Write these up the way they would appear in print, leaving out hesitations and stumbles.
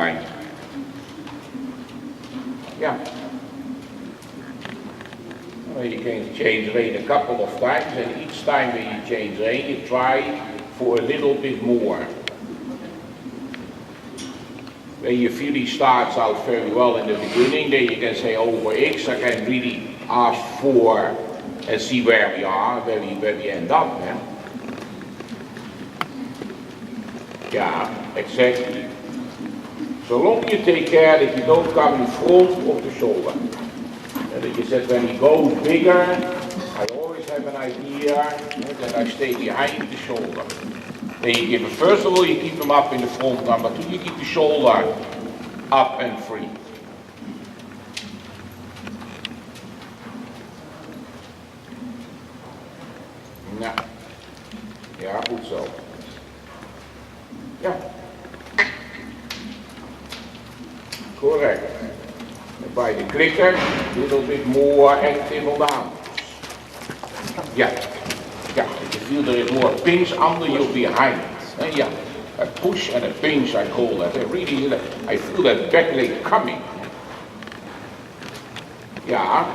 time. Yeah. Well, you can change rein a couple of times, and each time when you change rein, you try for a little bit more. When your feeling starts out very well in the beginning, then you can say over X, I can really ask for and see where we are, where we end up. Yeah, yeah, exactly. So long you take care that you don't come in front of the shoulder. And that you said when he goes bigger, I always have an idea that I stay behind the shoulder. Then you give him, first of all, you keep him up in the front, number two, you keep the shoulder up and free. Ja, ja, goed zo. Ja. Correct. And by the clicker, a little bit more active on the arms. Yeah. Yeah, if you feel there is more pinch under you behind. Yeah, a push and a pinch, I call that. I feel that back leg coming. Yeah.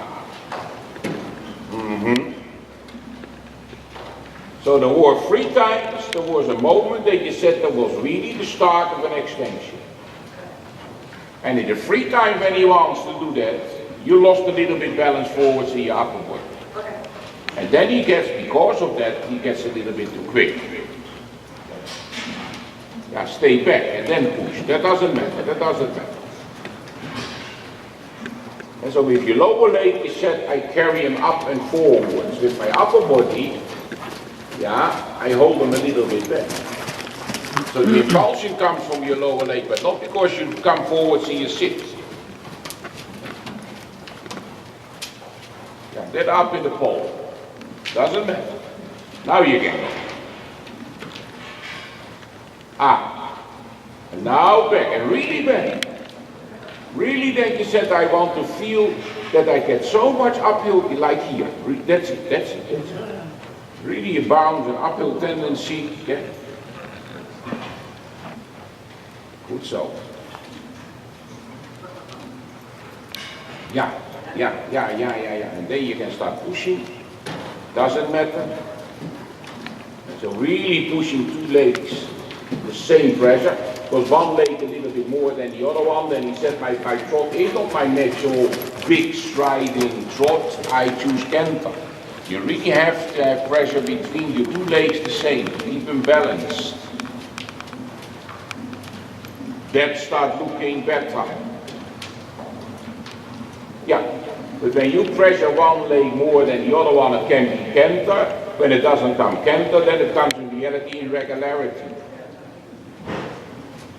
So there were 3 times, there was a moment that you said that was really the start of an extension. And in the 3 times when he wants to do that, you lost a little bit balance forwards in your upper body. Okay. And then he gets, because of that, he gets a little bit too quick. Yeah, stay back and then push. That doesn't matter. And so with your lower leg is set, I carry him up and forwards. With my upper body, yeah, I hold him a little bit back. So the impulsion comes from your lower leg, but not because you come forwards and you sit. Yeah, that up in the pole. Doesn't matter. Now you get it. And now back, and really back. Really then you said, I want to feel that I get so much uphill, like here. That's it. Really a bounce, an uphill tendency. Yeah. Good so. Yeah. And then you can start pushing. Doesn't matter. So really pushing 2 legs, the same pressure. Because one leg a little bit more than the other one. Then he said my trot is not my natural big striding trot. I choose canter. You really have to have pressure between your 2 legs the same. Keep them balanced. That start looking better. Yeah. But when you pressure one leg more than the other one, it can be canter. When it doesn't come canter, then it comes in reality irregularity.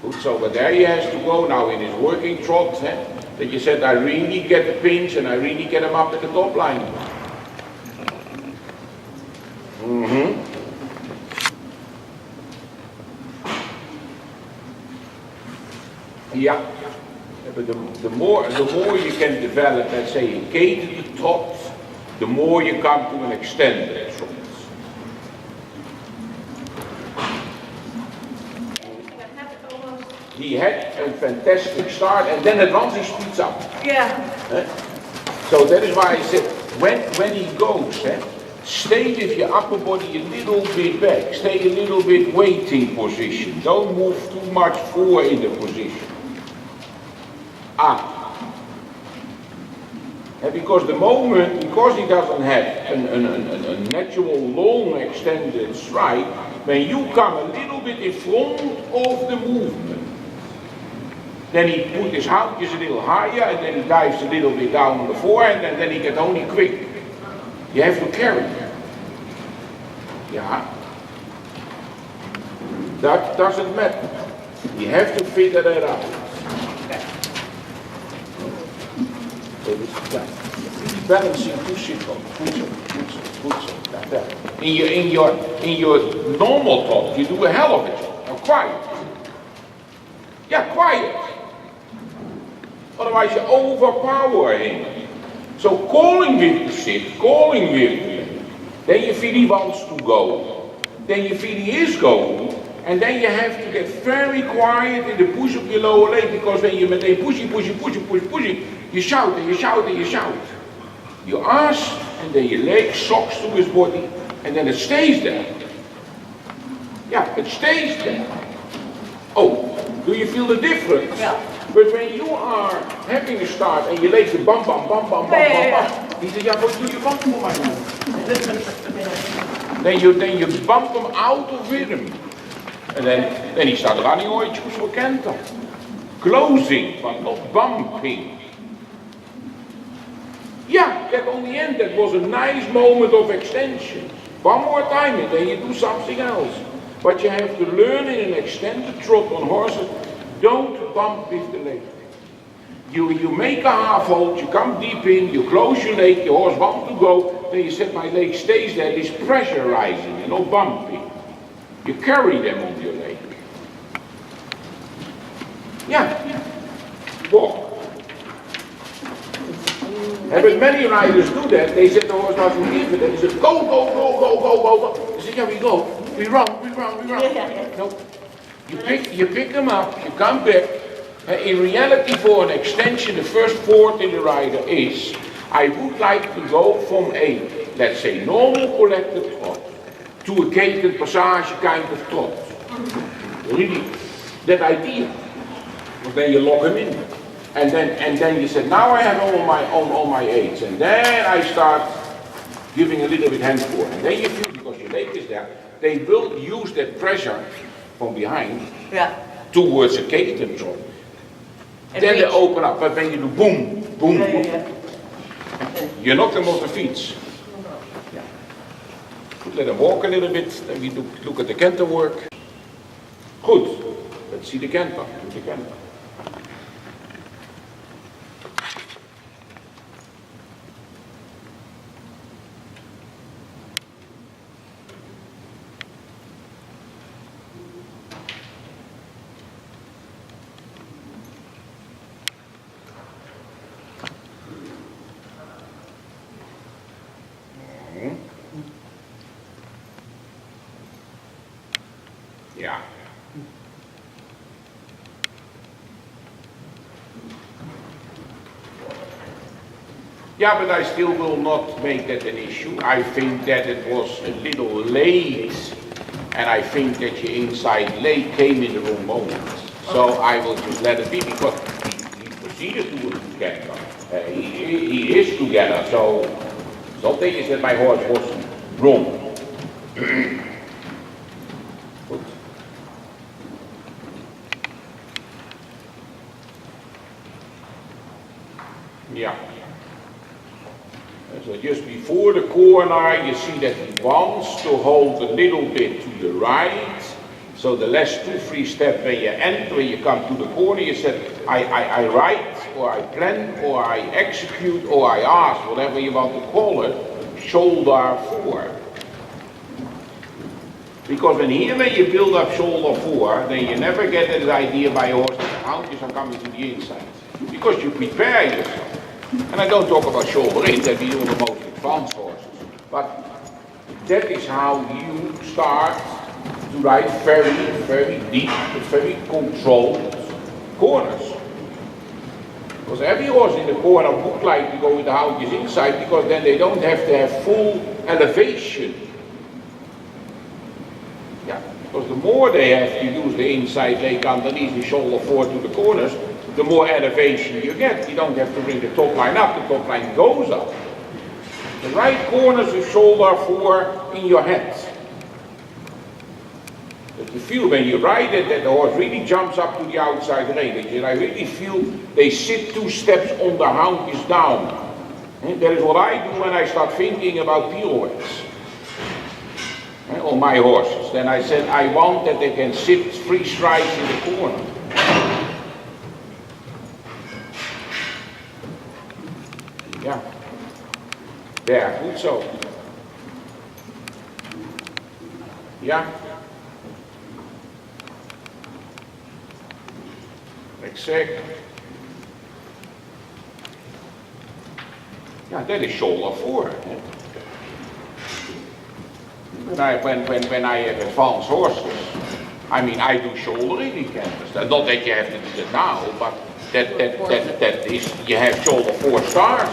Good, so but there he has to go now in his working trot, that you said I really get the pinch and I really get him up at the top line. Yeah. But the more you can develop, let's say, a gated trot, the more you come to an extended trot. He had a fantastic start, and then at once he speeds up. Yeah. So that is why I said, when he goes, stay with your upper body a little bit back. Stay a little bit waiting position. Don't move too much forward in the position. And because he doesn't have a natural long extended stride, when you come a little bit in front of the movement, then he put his handjes a little higher, and then he dives a little bit down on the forehand, and then he gets only quick. You have to carry. Yeah. That doesn't matter. You have to figure that out. So this is that. Balancing good so. That. In your normal talk, you do a hell of it. Now quiet. Yeah, quiet. Otherwise you overpower him. So calling with the sit, calling with him. Then you feel he wants to go. Then you feel he is going. And then you have to get very quiet in the push of your lower leg, because when you push, you shout and you shout and you shout. You ask, and then your leg socks to his body, and then it stays there. Yeah, it stays there. Oh, do you feel the difference? Yeah. But when you are having a start and your legs are bam, bam, bam, bam, bam, bam, bam, he said, yeah, what do you bump for my man? Then you bump them out of rhythm. And then he started running, oh, you choose for canter. Closing, but not bumping. Yeah, that on the end, that was a nice moment of extension. One more time and then you do something else. But you have to learn in an extended trot on horses, don't bump with the leg. You make a half hold, you come deep in, you close your leg, your horse wants to go, then you said my leg stays there, this pressurizing and not bumping. You carry them on your leg. Yeah. Walk. But many riders do that. They said the horse doesn't give it. And they said, go, go, go, go, go, go, go. They said, yeah, we go. We run. No. You pick them up, you come back. In reality, for an extension, the first thought in the rider is, I would like to go from a, let's say, normal collected trot to a gated passage kind of trot. Really, that idea. But then you lock him in. And then you said, now I have all my aids. And then I start giving a little bit hand for. And then you feel, because your leg is there, they will use that pressure from behind towards a gated trot. Then they open up, but when you do boom, boom, boom, you knock them off the feet. Let them walk a little bit, then we look at the canter work. Good, let's see the canter. Yeah. Yeah, but I still will not make that an issue. I think that it was a little late, and I think that your inside leg came in the wrong moment. So I will just let it be, because he proceeded to together. He is together, so something is that my horse was wrong. Yeah. So just before the corner, you see that he wants to hold a little bit to the right. So the last 2-3 steps when you enter, when you come to the corner, you said, I write, or I plan, or I execute, or I ask, whatever you want to call it, shoulder 4. Because when you build up shoulder 4, then you never get that idea by your horse that the houndjes are coming to the inside. Because you prepare yourself. And I don't talk about shoulder 8, that we do the most advanced horses. But that is how you start to ride very, very deep, very controlled corners. Because every horse in the corner would like to go with the houndjes inside, because then they don't have to have full elevation. Yeah, because the more they have to use the inside leg underneath the shoulder 4 to the corners, the more elevation you get. You don't have to bring the top line up, the top line goes up. The right corners of shoulder 4 in your head. But you feel when you ride it that the horse really jumps up to the outside range. And I really feel they sit 2 steps on the houndjes down. And that is what I do when I start thinking about pirouettes. On my horses. Then I said I want that they can sit 3 strides in the corner. Yeah. There, good so. Yeah. Exact. Yeah, that is shoulder 4. When I have advanced horses, I mean, I do shouldering in canvas. Not that you have to do that now, but that is, you have shoulder 4 stars.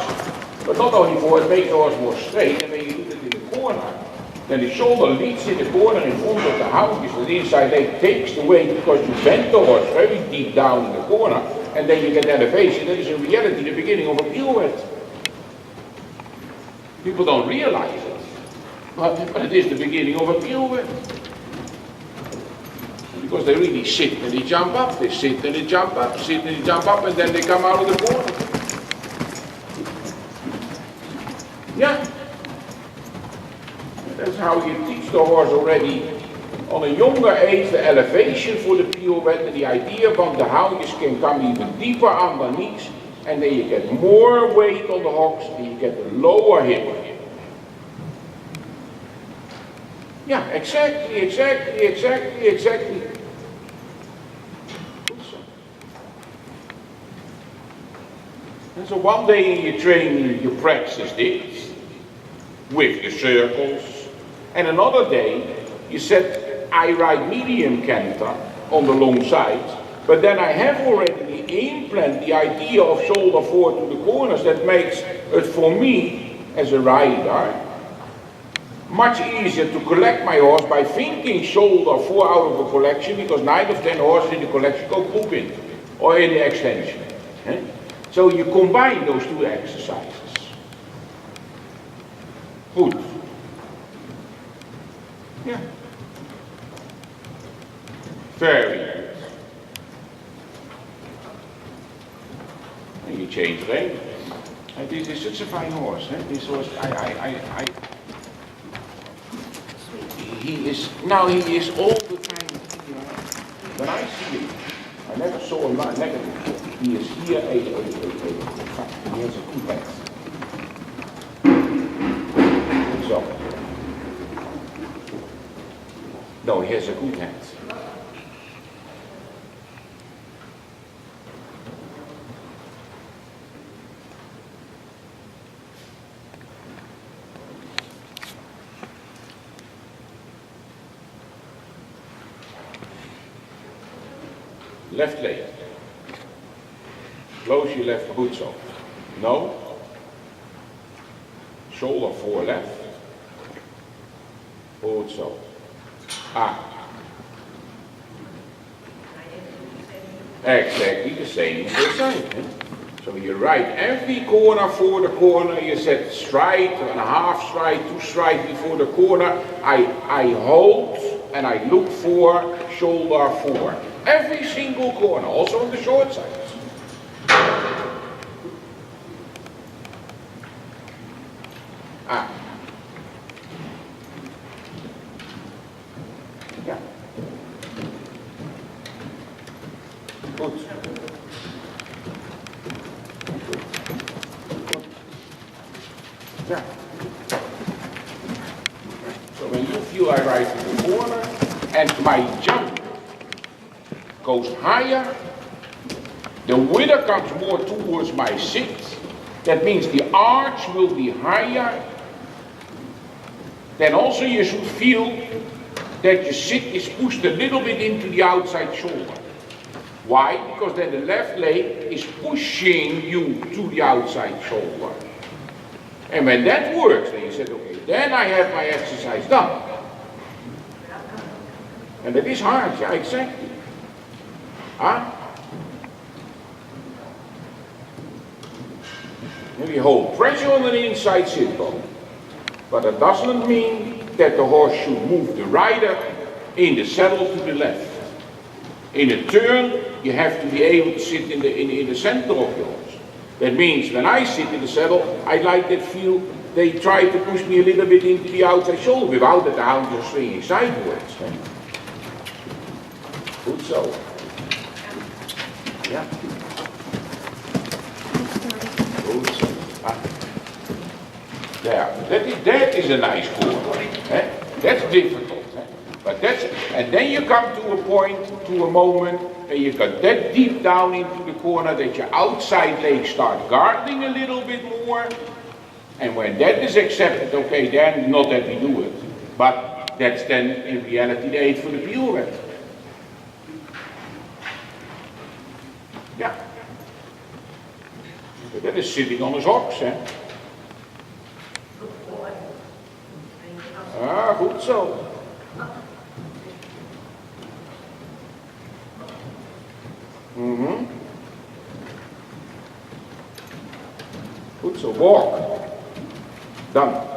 But not only for it makes the horse more straight, and when you do it in the corner, then the shoulder leads in the corner in front of the hounds, so the inside leg takes the weight because you bend the horse very deep down in the corner, and then you get elevation. That is in reality the beginning of a pirouette. People don't realize it, but it is the beginning of a pirouette. Because they really sit and they jump up, they sit and they jump up, sit and they jump up, and then they come out of the corner. Yeah. That's how you teach the horse already on a younger age the elevation for the pirouette, and the idea from the hounds can come even deeper underneath, and then you get more weight on the hocks, and you get a lower hip. Yeah, exactly. And so one day in your training you practice this with your circles, and another day you said, I ride medium canter on the long side, but then I have already implanted the idea of shoulder 4 to the corners. That makes it for me as a rider much easier to collect my horse by thinking shoulder 4 out of a collection, because 9 of 10 horses in the collection go group in or in the extension. So you combine those two exercises. Good. Yeah. Very good. And you change rein. And this is such a fine horse. This horse, he is all the time, when I see him, I never saw him negative. He is here he has a good head. So. No, he has a good head. Left leg. Close your left foot so. No. Shoulder 4 left. Foot so. Exactly the same on this side. So you ride every corner for the corner. You set stride and a half stride, 2 stride before the corner. I hold and I look for shoulder 4. Every single corner, also on the short sides. Yeah. Good. Yeah. So when you feel I ride to the corner and my jump goes higher, the wither comes more towards my sit. That means the arch will be higher. Then also you should feel that your sit is pushed a little bit into the outside shoulder. Why? Because then the left leg is pushing you to the outside shoulder. And when that works, then you said, okay, then I have my exercise done. And that is hard, yeah, exactly. And we hold pressure on the inside sit bone. But that doesn't mean that the horse should move the rider in the saddle to the left. In a turn, you have to be able to sit in the center of the horse. That means when I sit in the saddle, I like that feel they try to push me a little bit into the outside shoulder without that the hounds are swinging sideways. Good so. Yeah. Good so. There. That is a nice corner. That's difficult. But and then you come to a point, to a moment, and you got that deep down into the corner that your outside legs start guarding a little bit more. And when that is accepted, okay, then not that we do it, but that's then in reality the aid for the pirouette. That is sitting on his ox, hè? Ah, goed zo. Goed zo, walk. Dan.